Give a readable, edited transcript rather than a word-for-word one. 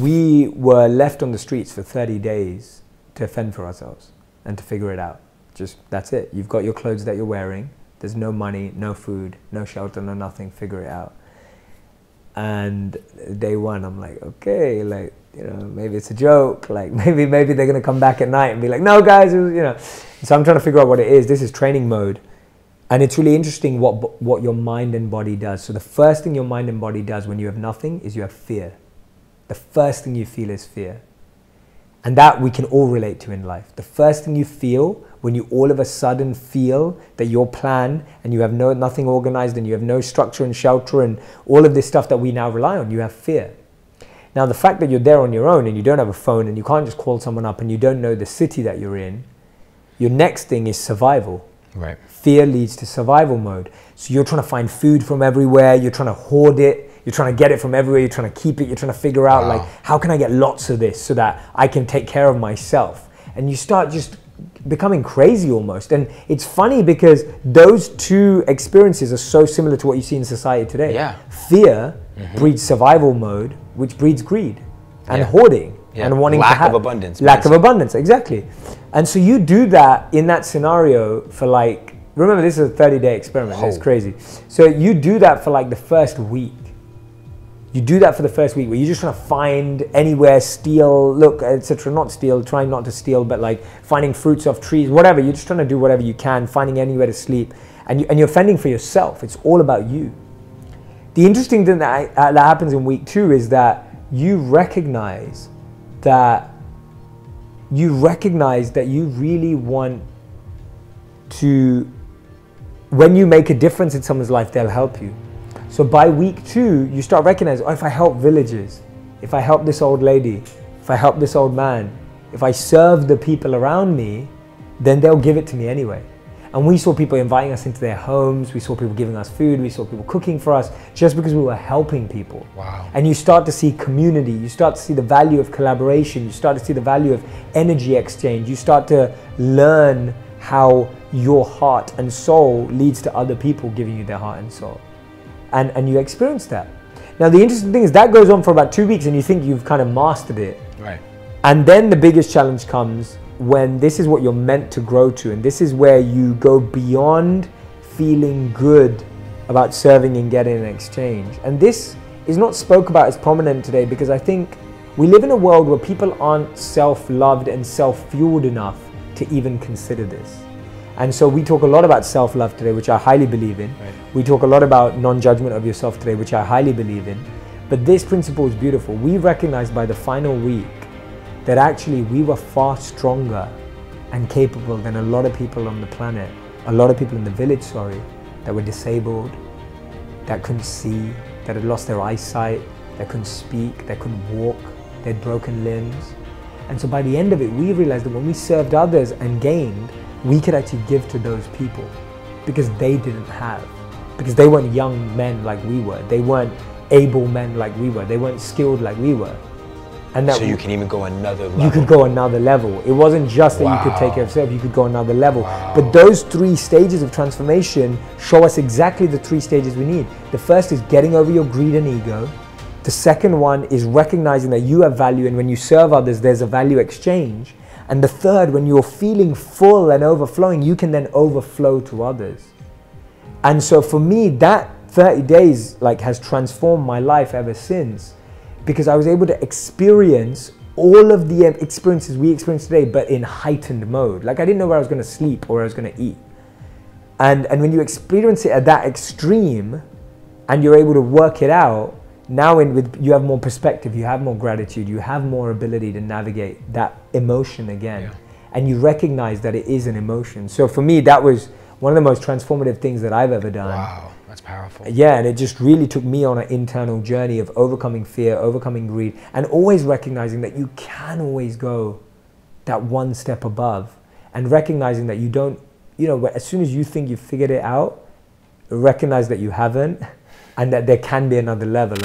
we were left on the streets for 30 days to fend for ourselves and to figure it out. Just, that's it. You've got your clothes that you're wearing. There's no money, no food, no shelter, no nothing. Figure it out. And day one, I'm like, okay, like, you know, maybe it's a joke. Like, maybe they're going to come back at night and be like, no, guys, it was, you know. So I'm trying to figure out what it is. This is training mode. And it's really interesting what your mind and body does. So the first thing your mind and body does when you have nothing is you have fear. The first thing you feel is fear. And that we can all relate to in life. The first thing you feel when you all of a sudden feel that your plan and you have nothing organized and you have no structure and shelter and all of this stuff that we now rely on, you have fear. Now the fact that you're there on your own and you don't have a phone and you can't just call someone up and you don't know the city that you're in, your next thing is survival. Right. Fear leads to survival mode. So you're trying to find food from everywhere, you're trying to hoard it, you're trying to get it from everywhere, you're trying to keep it, you're trying to figure out like, how can I get lots of this so that I can take care of myself? And you start just becoming crazy almost. And it's funny because those two experiences are so similar to what you see in society today. Yeah. Fear breeds survival mode, which breeds greed and hoarding and wanting to have. Lack of abundance. Lack of abundance, exactly. And so you do that in that scenario for like, remember this is a 30-day experiment, it's crazy. So you do that for like the first week. You do that for the first week where you're just trying to find anywhere, steal, look, etc. Not steal, trying not to steal, but like finding fruits off trees, whatever. You're just trying to do whatever you can, finding anywhere to sleep. And you're fending for yourself. It's all about you. The interesting thing that happens in week 2 is that you recognize that you really want to, when you make a difference in someone's life, they'll help you. So by week 2, you start recognizing, oh, if I help villages, if I help this old lady, if I help this old man, if I serve the people around me, then they'll give it to me anyway. And we saw people inviting us into their homes, we saw people giving us food, we saw people cooking for us, just because we were helping people. Wow. And you start to see community, you start to see the value of collaboration, you start to see the value of energy exchange, you start to learn how your heart and soul leads to other people giving you their heart and soul. And you experience that. Now the interesting thing is that goes on for about 2 weeks and you think you've kind of mastered it. Right. And then the biggest challenge comes when this is what you're meant to grow to, and this is where you go beyond feeling good about serving and getting an exchange. And this is not spoke about as prominent today because I think we live in a world where people aren't self-loved and self-fueled enough to even consider this. And so we talk a lot about self-love today, which I highly believe in. Right. We talk a lot about non-judgment of yourself today, which I highly believe in. But this principle is beautiful. We recognized by the final week that actually we were far stronger and capable than a lot of people on the planet, a lot of people in the village, that were disabled, that couldn't see, that had lost their eyesight, that couldn't speak, that couldn't walk, they had broken limbs. And so by the end of it, we realized that when we served others and gained, we could actually give to those people because they didn't have, because they weren't young men like we were, they weren't able men like we were, they weren't skilled like we were. And that so you can even go another level. You could go another level. It wasn't just that you could take care of yourself, you could go another level. But those 3 stages of transformation show us exactly the 3 stages we need. The first is getting over your greed and ego. The second one is recognizing that you have value, and when you serve others, there's a value exchange. And the third, when you're feeling full and overflowing, you can then overflow to others. And so for me, that 30 days has transformed my life ever since, because I was able to experience all of the experiences we experience today, but in heightened mode. Like I didn't know where I was going to sleep or where I was going to eat. And when you experience it at that extreme and you're able to work it out, now you have more perspective, you have more gratitude, you have more ability to navigate that emotion again. Yeah. And you recognize that it is an emotion. So for me, that was one of the most transformative things that I've ever done. Wow, that's powerful. Yeah, and it just really took me on an internal journey of overcoming fear, overcoming greed, and always recognizing that you can always go that one step above, and recognizing that you don't, as soon as you think you've figured it out, recognize that you haven't, and that there can be another level.